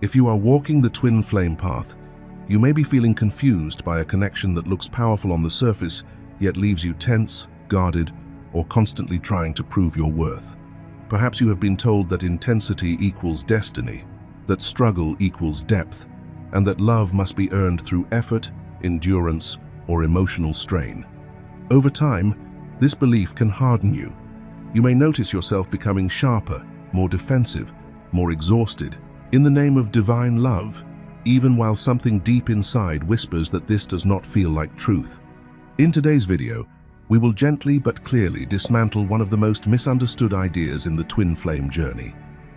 If you are walking the twin flame path, you may be feeling confused by a connection that looks powerful on the surface, yet leaves you tense, guarded, or constantly trying to prove your worth. Perhaps you have been told that intensity equals destiny, that struggle equals depth, and that love must be earned through effort, endurance, or emotional strain. Over time, this belief can harden you. You may notice yourself becoming sharper, more defensive, more exhausted, in the name of divine love, even while something deep inside whispers that this does not feel like truth. In today's video, we will gently but clearly dismantle one of the most misunderstood ideas in the twin flame journey,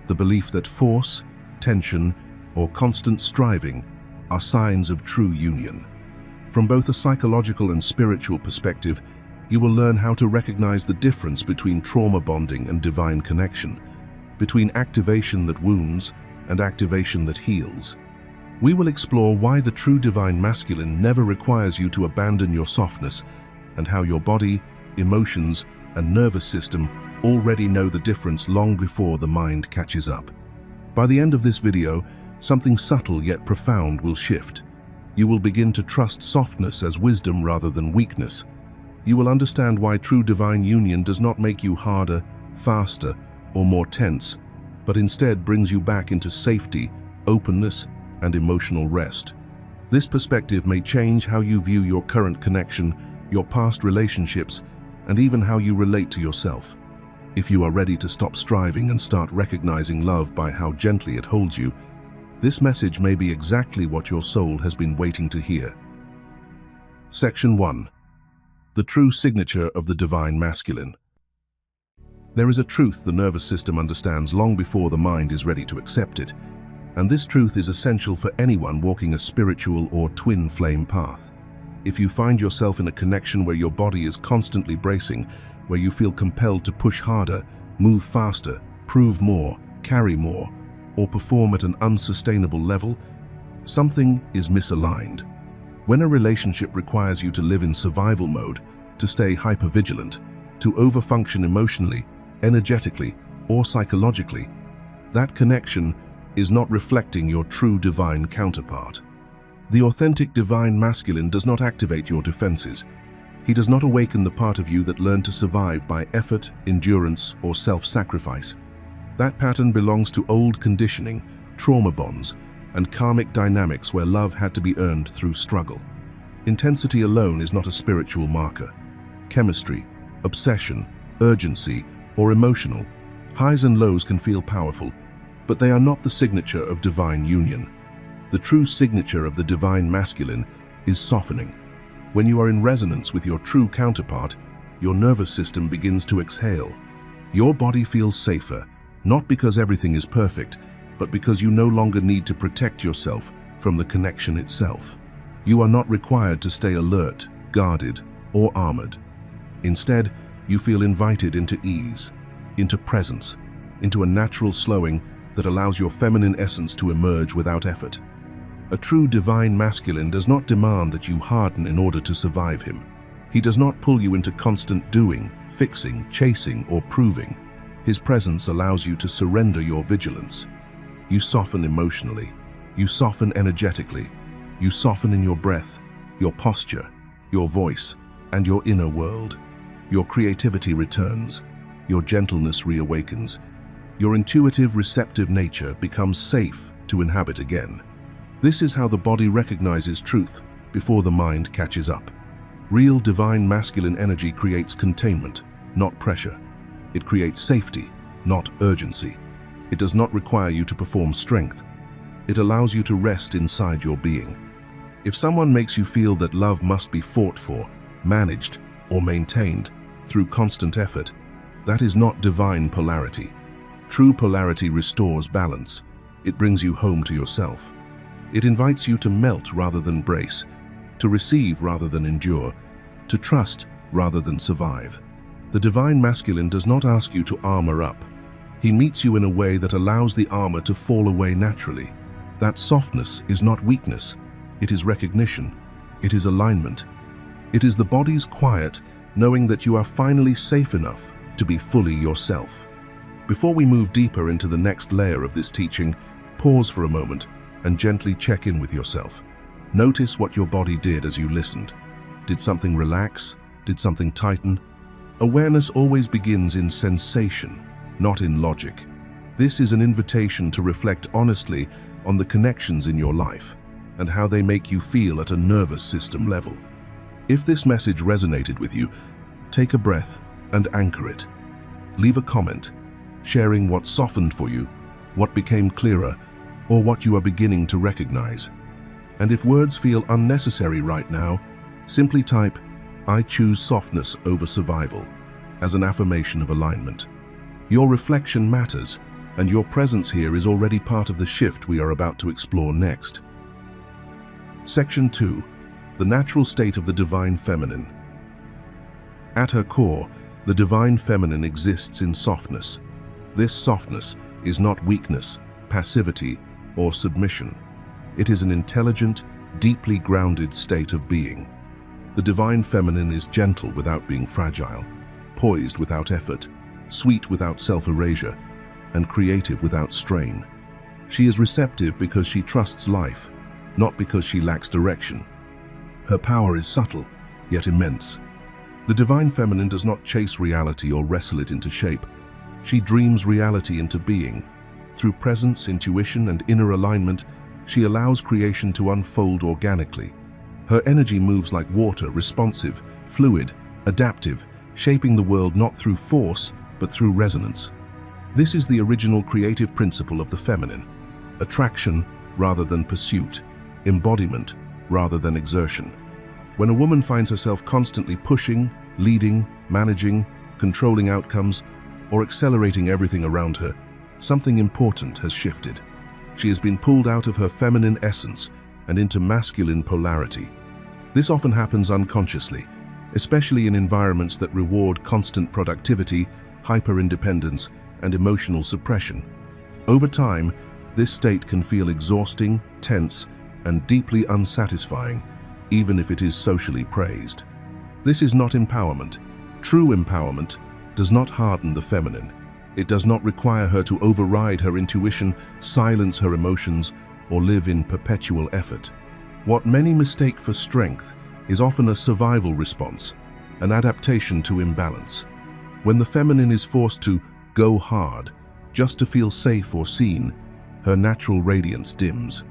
the belief that force, tension, or constant striving are signs of true union. From both a psychological and spiritual perspective, you will learn how to recognize the difference between trauma bonding and divine connection, between activation that wounds and activation that heals. We will explore why the true divine masculine never requires you to abandon your softness, and how your body, emotions, and nervous system already know the difference long before the mind catches up. By the end of this video, something subtle yet profound will shift. You will begin to trust softness as wisdom rather than weakness. You will understand why true divine union does not make you harder, faster, or more tense, but instead brings you back into safety, openness, and emotional rest. This perspective may change how you view your current connection, your past relationships, and even how you relate to yourself. If you are ready to stop striving and start recognizing love by how gently it holds you, this message may be exactly what your soul has been waiting to hear. Section 1. The true signature of the divine masculine. There is a truth the nervous system understands long before the mind is ready to accept it, and this truth is essential for anyone walking a spiritual or twin flame path. If you find yourself in a connection where your body is constantly bracing, where you feel compelled to push harder, move faster, prove more, carry more, or perform at an unsustainable level, something is misaligned. When a relationship requires you to live in survival mode, to stay hypervigilant, to overfunction emotionally, energetically, or psychologically, that connection is not reflecting your true divine counterpart. The authentic divine masculine does not activate your defenses. He does not awaken the part of you that learned to survive by effort, endurance, or self-sacrifice. That pattern belongs to old conditioning, trauma bonds, and karmic dynamics where love had to be earned through struggle. Intensity alone is not a spiritual marker. Chemistry, obsession, urgency, or emotional, highs and lows can feel powerful, but they are not the signature of divine union. The true signature of the divine masculine is softening. When you are in resonance with your true counterpart, your nervous system begins to exhale. Your body feels safer, not because everything is perfect, but because you no longer need to protect yourself from the connection itself. You are not required to stay alert, guarded, or armored. Instead, you feel invited into ease, into presence, into a natural slowing that allows your feminine essence to emerge without effort. A true divine masculine does not demand that you harden in order to survive him. He does not pull you into constant doing, fixing, chasing, or proving. His presence allows you to surrender your vigilance. You soften emotionally. You soften energetically. You soften in your breath, your posture, your voice, and your inner world. Your creativity returns. Your gentleness reawakens. Your intuitive, receptive nature becomes safe to inhabit again. This is how the body recognizes truth before the mind catches up. Real divine masculine energy creates containment, not pressure. It creates safety, not urgency. It does not require you to perform strength. It allows you to rest inside your being. If someone makes you feel that love must be fought for, managed, or maintained through constant effort, that is not divine polarity. True polarity restores balance. It brings you home to yourself. It invites you to melt rather than brace, to receive rather than endure, to trust rather than survive. The divine masculine does not ask you to armor up. He meets you in a way that allows the armor to fall away naturally. That softness is not weakness. It is recognition. It is alignment. It is the body's quiet, knowing that you are finally safe enough to be fully yourself. Before we move deeper into the next layer of this teaching, Pause for a moment and gently check in with yourself. Notice what your body did as you listened. Did something relax? Did something tighten? Awareness always begins in sensation, not in logic. This is an invitation to reflect honestly on the connections in your life and how they make you feel at a nervous system level. If this message resonated with you, take a breath and anchor it. Leave a comment, sharing what softened for you, what became clearer, or what you are beginning to recognize. And if words feel unnecessary right now, simply type, "I choose softness over survival," as an affirmation of alignment. Your reflection matters, and your presence here is already part of the shift we are about to explore next. Section 2. The natural state of the Divine Feminine. At her core, the Divine Feminine exists in softness. This softness is not weakness, passivity, or submission. It is an intelligent, deeply grounded state of being. The Divine Feminine is gentle without being fragile, poised without effort, sweet without self-erasure, and creative without strain. She is receptive because she trusts life, not because she lacks direction. Her power is subtle, yet immense. The Divine Feminine does not chase reality or wrestle it into shape. She dreams reality into being. Through presence, intuition, and inner alignment, she allows creation to unfold organically. Her energy moves like water, responsive, fluid, adaptive, shaping the world not through force, but through resonance. This is the original creative principle of the feminine: attraction rather than pursuit, embodiment rather than exertion. When a woman finds herself constantly pushing, leading, managing, controlling outcomes, or accelerating everything around her, something important has shifted. She has been pulled out of her feminine essence and into masculine polarity. This often happens unconsciously, especially in environments that reward constant productivity, hyper-independence, and emotional suppression. Over time, this state can feel exhausting, tense, and deeply unsatisfying, even if it is socially praised. This is not empowerment. True empowerment does not harden the feminine. It does not require her to override her intuition, silence her emotions, or live in perpetual effort. What many mistake for strength is often a survival response, an adaptation to imbalance. When the feminine is forced to go hard just to feel safe or seen, her natural radiance dims.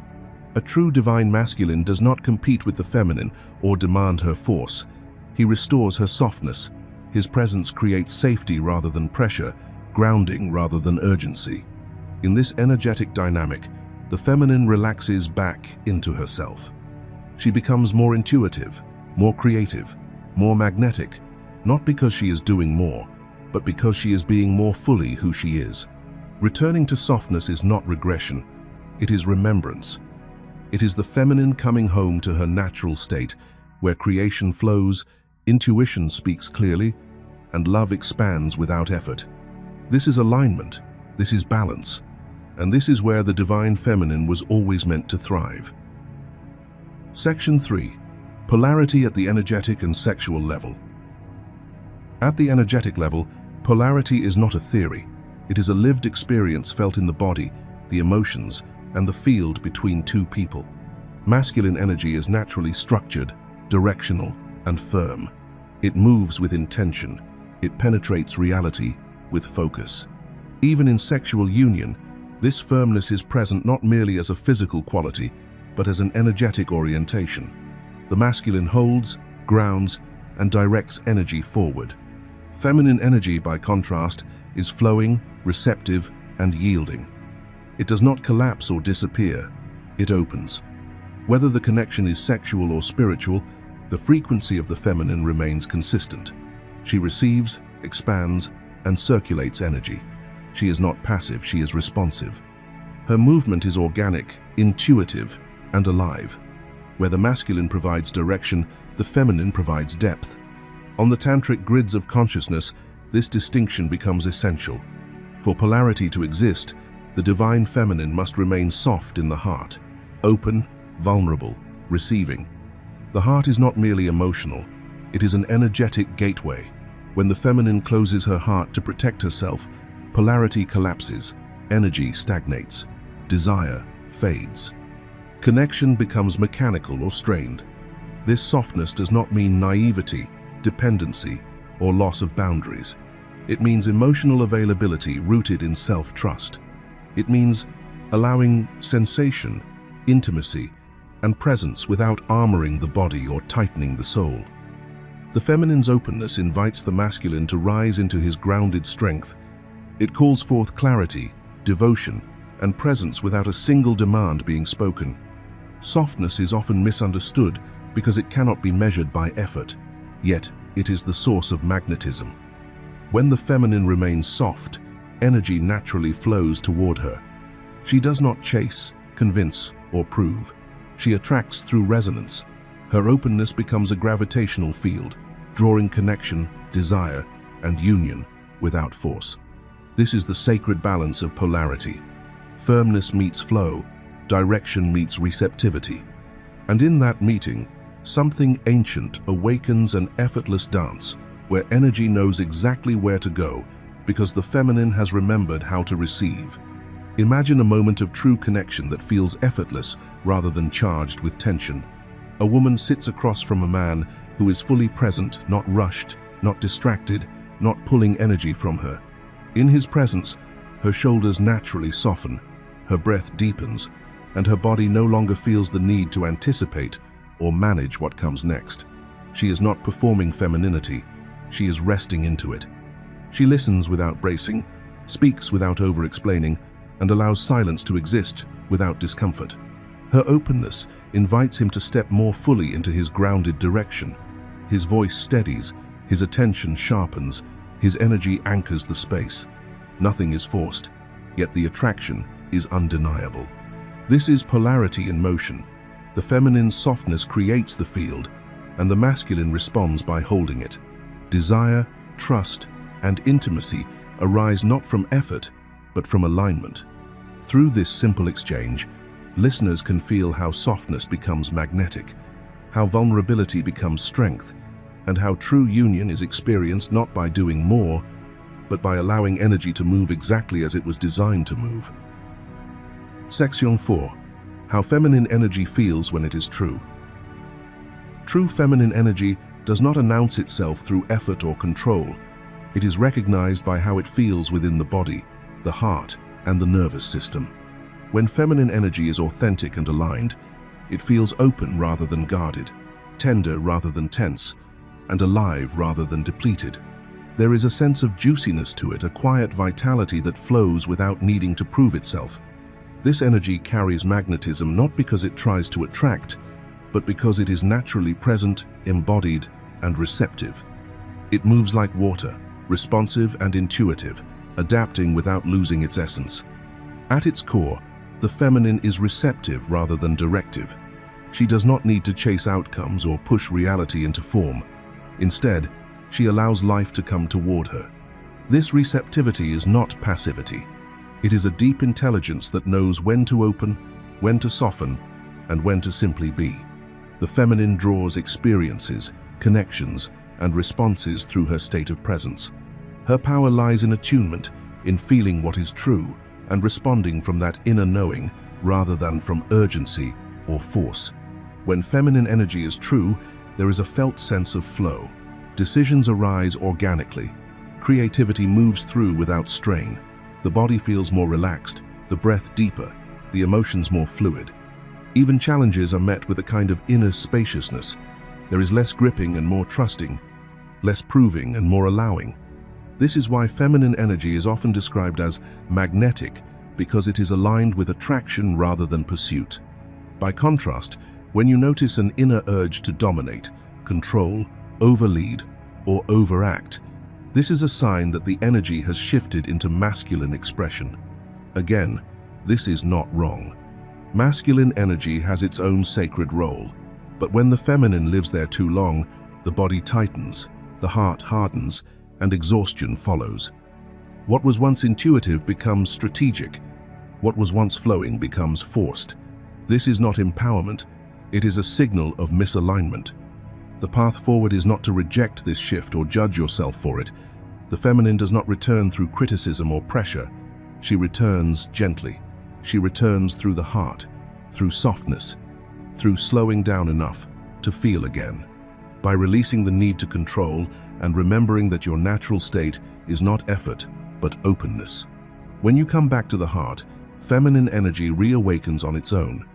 A true divine masculine does not compete with the feminine or demand her force. He restores her softness. His presence creates safety rather than pressure, grounding rather than urgency. In this energetic dynamic, the feminine relaxes back into herself. She becomes more intuitive, more creative, more magnetic, not because she is doing more, but because she is being more fully who she is. Returning to softness is not regression, it is remembrance. It is the feminine coming home to her natural state, where creation flows, intuition speaks clearly, and love expands without effort. This is alignment, this is balance, and this is where the divine feminine was always meant to thrive. Section 3. Polarity at the energetic and sexual level. At the energetic level, polarity is not a theory. It is a lived experience felt in the body, the emotions, and the field between two people. Masculine energy is naturally structured, directional, and firm. It moves with intention. It penetrates reality with focus. Even in sexual union, this firmness is present not merely as a physical quality, but as an energetic orientation. The masculine holds, grounds, and directs energy forward. Feminine energy, by contrast, is flowing, receptive, and yielding. It does not collapse or disappear, it opens. Whether the connection is sexual or spiritual, the frequency of the feminine remains consistent. She receives, expands, and circulates energy. She is not passive, she is responsive. Her movement is organic, intuitive, and alive. Where the masculine provides direction, the feminine provides depth. On the tantric grids of consciousness, this distinction becomes essential. For polarity to exist, the divine feminine must remain soft in the heart, open, vulnerable, receiving. The heart is not merely emotional, it is an energetic gateway. When the feminine closes her heart to protect herself, polarity collapses, energy stagnates. desire fades. Connection becomes mechanical or strained. This softness does not mean naivety, dependency, or loss of boundaries. It means emotional availability rooted in self-trust. It means allowing sensation, intimacy, and presence without armoring the body or tightening the soul. The feminine's openness invites the masculine to rise into his grounded strength. It calls forth clarity, devotion, and presence without a single demand being spoken. Softness is often misunderstood because it cannot be measured by effort, yet it is the source of magnetism. When the feminine remains soft, energy naturally flows toward her. She does not chase, convince, or prove. She attracts through resonance. Her openness becomes a gravitational field, drawing connection, desire, and union without force. This is the sacred balance of polarity. Firmness meets flow, direction meets receptivity. And in that meeting, something ancient awakens an effortless dance, where energy knows exactly where to go because the feminine has remembered how to receive. Imagine a moment of true connection that feels effortless rather than charged with tension. A woman sits across from a man who is fully present, not rushed, not distracted, not pulling energy from her. In his presence, her shoulders naturally soften, her breath deepens, and her body no longer feels the need to anticipate or manage what comes next. She is not performing femininity, she is resting into it. She listens without bracing, speaks without over-explaining, and allows silence to exist without discomfort. Her openness invites him to step more fully into his grounded direction. His voice steadies, his attention sharpens, his energy anchors the space. Nothing is forced, yet the attraction is undeniable. This is polarity in motion. The feminine's softness creates the field, and the masculine responds by holding it. Desire, trust, and intimacy arise not from effort, but from alignment. Through this simple exchange, listeners can feel how softness becomes magnetic, how vulnerability becomes strength, and how true union is experienced not by doing more, but by allowing energy to move exactly as it was designed to move. Section 4. How feminine energy feels when it is true. True feminine energy does not announce itself through effort or control. It is recognized by how it feels within the body, the heart, and the nervous system. When feminine energy is authentic and aligned, it feels open rather than guarded, tender rather than tense, and alive rather than depleted. There is a sense of juiciness to it, a quiet vitality that flows without needing to prove itself. This energy carries magnetism not because it tries to attract, but because it is naturally present, embodied, and receptive. It moves like water, responsive and intuitive, adapting without losing its essence. At its core, the feminine is receptive rather than directive. She does not need to chase outcomes or push reality into form. Instead, she allows life to come toward her. This receptivity is not passivity. It is a deep intelligence that knows when to open, when to soften, and when to simply be. The feminine draws experiences, connections, and responses through her state of presence. Her power lies in attunement, in feeling what is true, and responding from that inner knowing rather than from urgency or force. When feminine energy is true, there is a felt sense of flow. Decisions arise organically. Creativity moves through without strain. The body feels more relaxed, the breath deeper, the emotions more fluid. Even challenges are met with a kind of inner spaciousness. There is less gripping and more trusting, less proving and more allowing. This is why feminine energy is often described as magnetic, because it is aligned with attraction rather than pursuit. By contrast, when you notice an inner urge to dominate, control, overlead, or overact, this is a sign that the energy has shifted into masculine expression. Again, this is not wrong. Masculine energy has its own sacred role, but when the feminine lives there too long, the body tightens, the heart hardens, and exhaustion follows. What was once intuitive becomes strategic. What was once flowing becomes forced. This is not empowerment, it is a signal of misalignment. The path forward is not to reject this shift or judge yourself for it. The feminine does not return through criticism or pressure. She returns gently. she returns through the heart, through softness, through slowing down enough to feel again. By releasing the need to control and remembering that your natural state is not effort, but openness. When you come back to the heart, feminine energy reawakens on its own.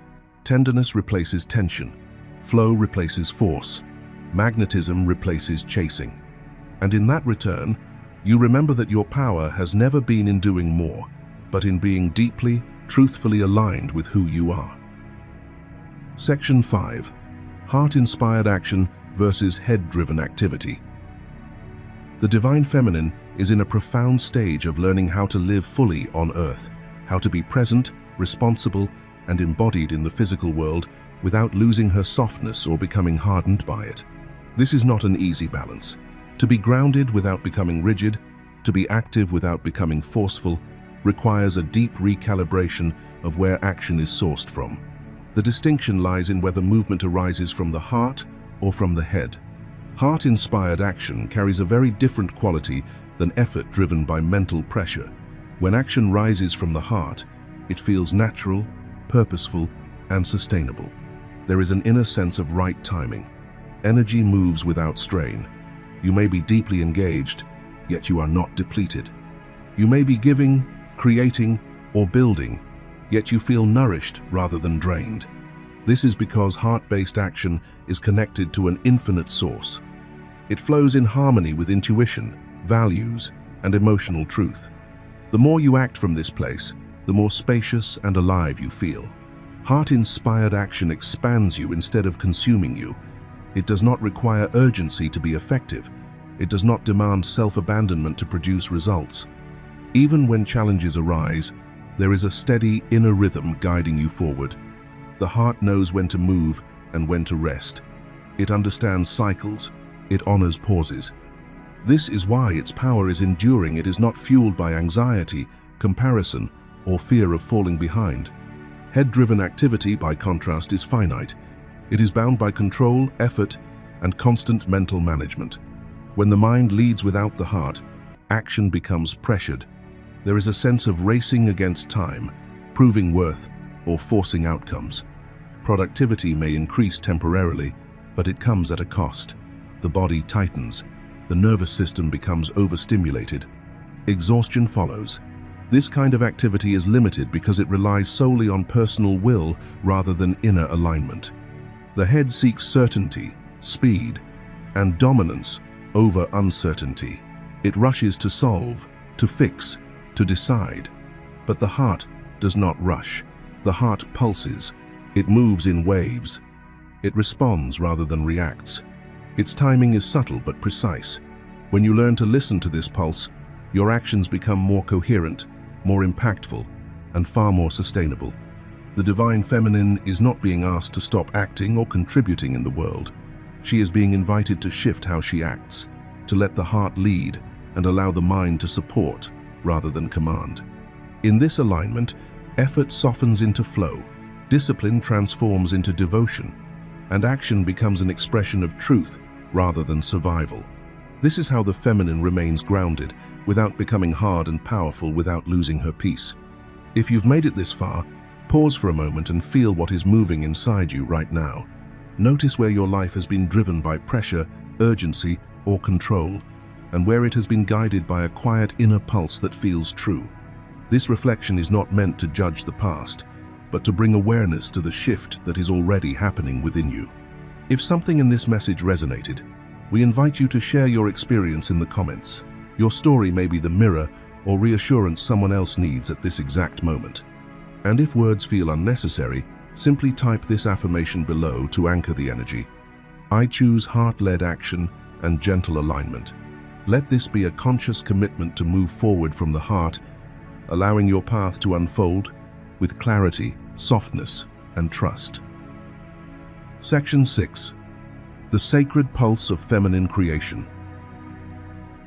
Tenderness replaces tension, flow replaces force, magnetism replaces chasing. And in that return, you remember that your power has never been in doing more, but in being deeply, truthfully aligned with who you are. Section 5. Heart-inspired action versus head-driven activity. The Divine Feminine is in a profound stage of learning how to live fully on Earth, how to be present, responsible, and embodied in the physical world without losing her softness or becoming hardened by it. This is not an easy balance. To be grounded without becoming rigid, to be active without becoming forceful, requires a deep recalibration of where action is sourced from. The distinction lies in whether movement arises from the heart or from the head. Heart-inspired action carries a very different quality than effort driven by mental pressure. When action rises from the heart, it feels natural, purposeful, and sustainable. There is an inner sense of right timing. Energy moves without strain. You may be deeply engaged, yet you are not depleted. You may be giving, creating, or building, yet you feel nourished rather than drained. This is because heart-based action is connected to an infinite source. It flows in harmony with intuition, values, and emotional truth. The more you act from this place, the more spacious and alive you feel. Heart-inspired action expands you instead of consuming you. It does not require urgency to be effective. It does not demand self-abandonment to produce results. Even when challenges arise, there is a steady inner rhythm guiding you forward. The heart knows when to move and when to rest. It understands cycles. It honors pauses. This is why its power is enduring. It is not fueled by anxiety, comparison, or fear of falling behind. Head-driven activity, by contrast, is finite. It is bound by control, effort, and constant mental management. When the mind leads without the heart, action becomes pressured. There is a sense of racing against time, proving worth, or forcing outcomes. Productivity may increase temporarily, but it comes at a cost. The body tightens. The nervous system becomes overstimulated. Exhaustion follows. This kind of activity is limited because it relies solely on personal will rather than inner alignment. The head seeks certainty, speed, and dominance over uncertainty. It rushes to solve, to fix, to decide. But the heart does not rush. The heart pulses. It moves in waves. It responds rather than reacts. Its timing is subtle but precise. When you learn to listen to this pulse, your actions become more coherent, more impactful, and far more sustainable. The Divine Feminine is not being asked to stop acting or contributing in the world. She is being invited to shift how she acts, to let the heart lead and allow the mind to support rather than command. In this alignment, effort softens into flow, discipline transforms into devotion, and action becomes an expression of truth rather than survival. This is how the feminine remains grounded, without becoming hard and powerful without losing her peace. If you've made it this far, pause for a moment and feel what is moving inside you right now. Notice where your life has been driven by pressure, urgency, or control, and where it has been guided by a quiet inner pulse that feels true. This reflection is not meant to judge the past, but to bring awareness to the shift that is already happening within you. If something in this message resonated, we invite you to share your experience in the comments. Your story may be the mirror or reassurance someone else needs at this exact moment. And if words feel unnecessary, simply type this affirmation below to anchor the energy. I choose heart-led action and gentle alignment. Let this be a conscious commitment to move forward from the heart, allowing your path to unfold with clarity, softness, and trust. Section 6. The Sacred Pulse of Feminine Creation.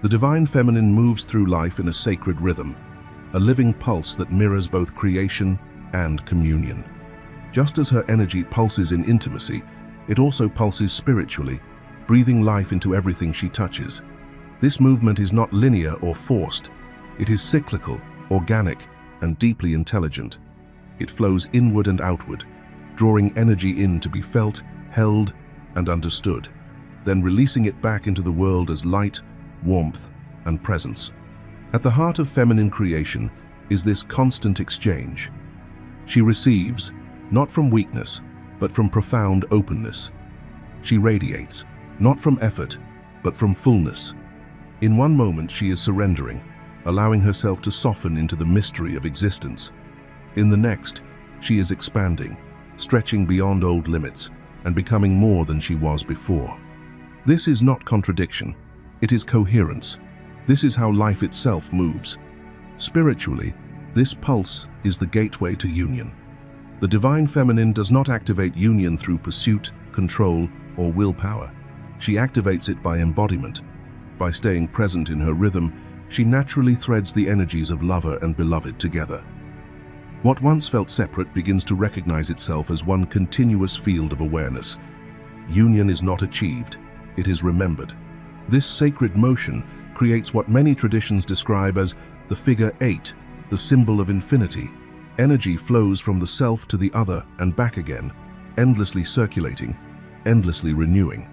The Divine Feminine moves through life in a sacred rhythm, a living pulse that mirrors both creation and communion. Just as her energy pulses in intimacy, it also pulses spiritually, breathing life into everything she touches. This movement is not linear or forced. It is cyclical, organic, and deeply intelligent. It flows inward and outward, drawing energy in to be felt, held, and understood, then releasing it back into the world as light, warmth, and presence. At the heart of feminine creation is this constant exchange. She receives, not from weakness, but from profound openness. She radiates, not from effort, but from fullness. In one moment she is surrendering, allowing herself to soften into the mystery of existence. In the next, she is expanding, stretching beyond old limits, and becoming more than she was before. This is not contradiction, it is coherence. This is how life itself moves. Spiritually, this pulse is the gateway to union. The divine feminine does not activate union through pursuit, control, or willpower. She activates it by embodiment. By staying present in her rhythm, she naturally threads the energies of lover and beloved together. What once felt separate begins to recognize itself as one continuous field of awareness. Union is not achieved, it is remembered. This sacred motion creates what many traditions describe as the figure 8, the symbol of infinity. Energy flows from the self to the other and back again, endlessly circulating, endlessly renewing.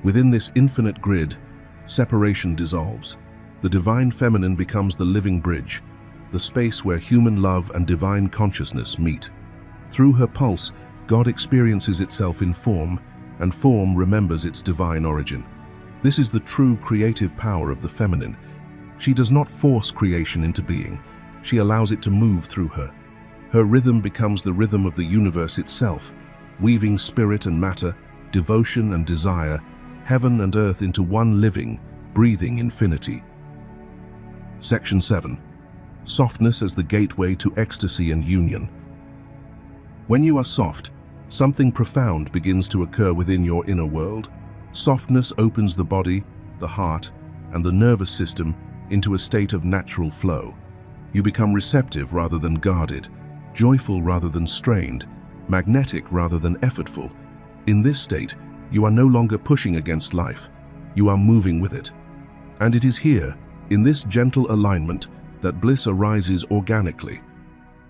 Within this infinite grid, separation dissolves. The divine feminine becomes the living bridge, the space where human love and divine consciousness meet. Through her pulse, God experiences itself in form, and form remembers its divine origin. This is the true creative power of the feminine. She does not force creation into being. She allows it to move through her. Her rhythm becomes the rhythm of the universe itself, weaving spirit and matter, devotion and desire, heaven and earth into one living, breathing infinity. Section 7. Softness as the gateway to ecstasy and union. When you are soft, something profound begins to occur within your inner world. Softness opens the body, the heart, and the nervous system into a state of natural flow. You become receptive rather than guarded, joyful rather than strained, magnetic rather than effortful. In this state, you are no longer pushing against life, you are moving with it. And it is here, in this gentle alignment, that bliss arises organically.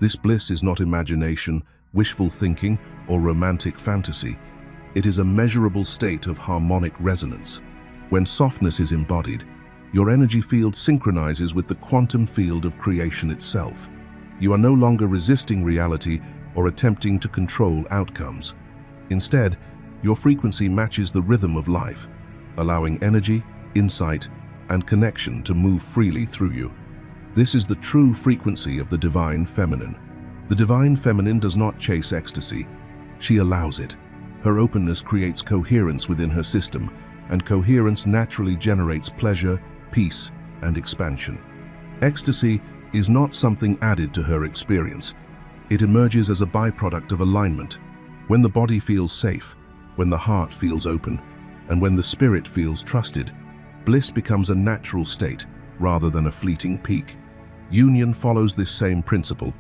This bliss is not imagination, wishful thinking, or romantic fantasy. It is a measurable state of harmonic resonance. When softness is embodied, your energy field synchronizes with the quantum field of creation itself. You are no longer resisting reality or attempting to control outcomes. Instead, your frequency matches the rhythm of life, allowing energy, insight, and connection to move freely through you. This is the true frequency of the divine feminine. The divine feminine does not chase ecstasy. She allows it. Her openness creates coherence within her system, and coherence naturally generates pleasure, peace, and expansion. Ecstasy is not something added to her experience. It emerges as a byproduct of alignment. When the body feels safe, when the heart feels open, and when the spirit feels trusted, bliss becomes a natural state rather than a fleeting peak. Union follows this same principle.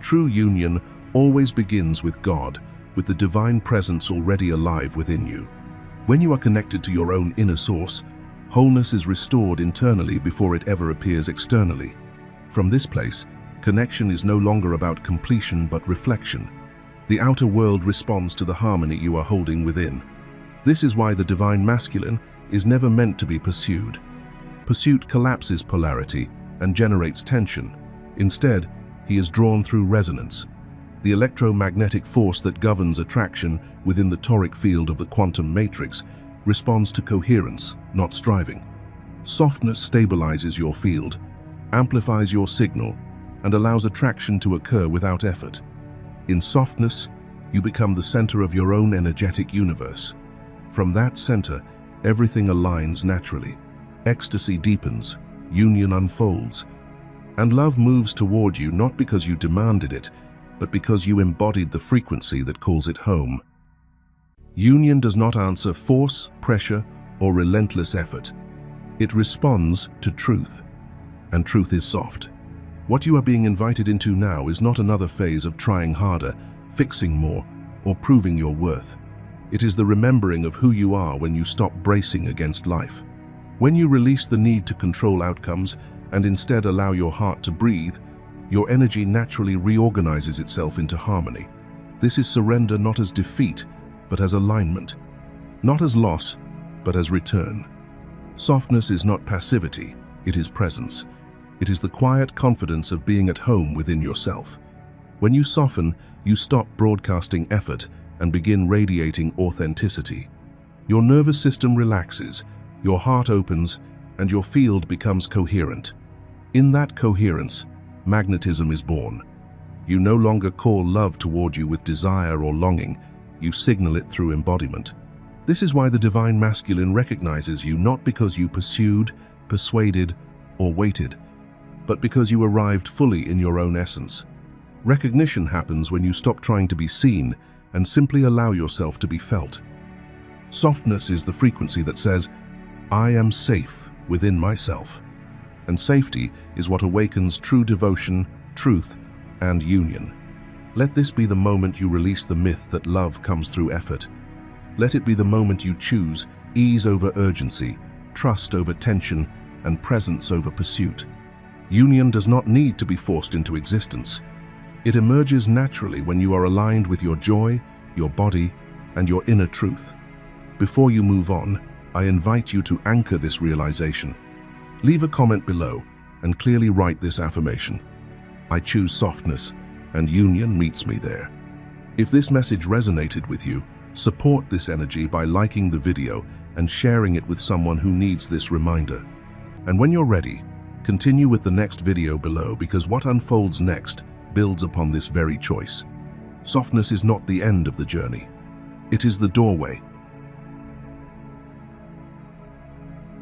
True union always begins with God, with the divine presence already alive within you. When you are connected to your own inner source, wholeness is restored internally before it ever appears externally. From this place, connection is no longer about completion but reflection. The outer world responds to the harmony you are holding within. This is why the divine masculine is never meant to be pursued. Pursuit collapses polarity and generates tension. Instead, he is drawn through resonance, the electromagnetic force that governs attraction within the toric field of the quantum matrix responds to coherence, not striving. Softness stabilizes your field, amplifies your signal, and allows attraction to occur without effort. In softness, you become the center of your own energetic universe. From that center, everything aligns naturally. Ecstasy deepens, union unfolds, and love moves toward you not because you demanded it, but because you embodied the frequency that calls it home. Union does not answer force, pressure, or relentless effort. It responds to truth, and truth is soft. What you are being invited into now is not another phase of trying harder, fixing more, or proving your worth. It is the remembering of who you are when you stop bracing against life. When you release the need to control outcomes and instead allow your heart to breathe, Your energy naturally reorganizes itself into harmony. This is surrender not as defeat, but as alignment. Not as loss, but as return. Softness is not passivity, it is presence. It is the quiet confidence of being at home within yourself. When you soften, you stop broadcasting effort and begin radiating authenticity. Your nervous system relaxes, your heart opens, and your field becomes coherent. In that coherence, magnetism is born. You no longer call love toward you with desire or longing, you signal it through embodiment. This is why the divine masculine recognizes you not because you pursued, persuaded, or waited, but because you arrived fully in your own essence. Recognition happens when you stop trying to be seen and simply allow yourself to be felt. Softness is the frequency that says, I am safe within myself. And safety is what awakens true devotion, truth, and union. Let this be the moment you release the myth that love comes through effort. Let it be the moment you choose ease over urgency, trust over tension, and presence over pursuit. Union does not need to be forced into existence. It emerges naturally when you are aligned with your joy, your body, and your inner truth. Before you move on, I invite you to anchor this realization. Leave a comment below and clearly write this affirmation. I choose softness, and union meets me there. If this message resonated with you, support this energy by liking the video and sharing it with someone who needs this reminder. And when you're ready, continue with the next video below, because what unfolds next builds upon this very choice. Softness is not the end of the journey. It is the doorway,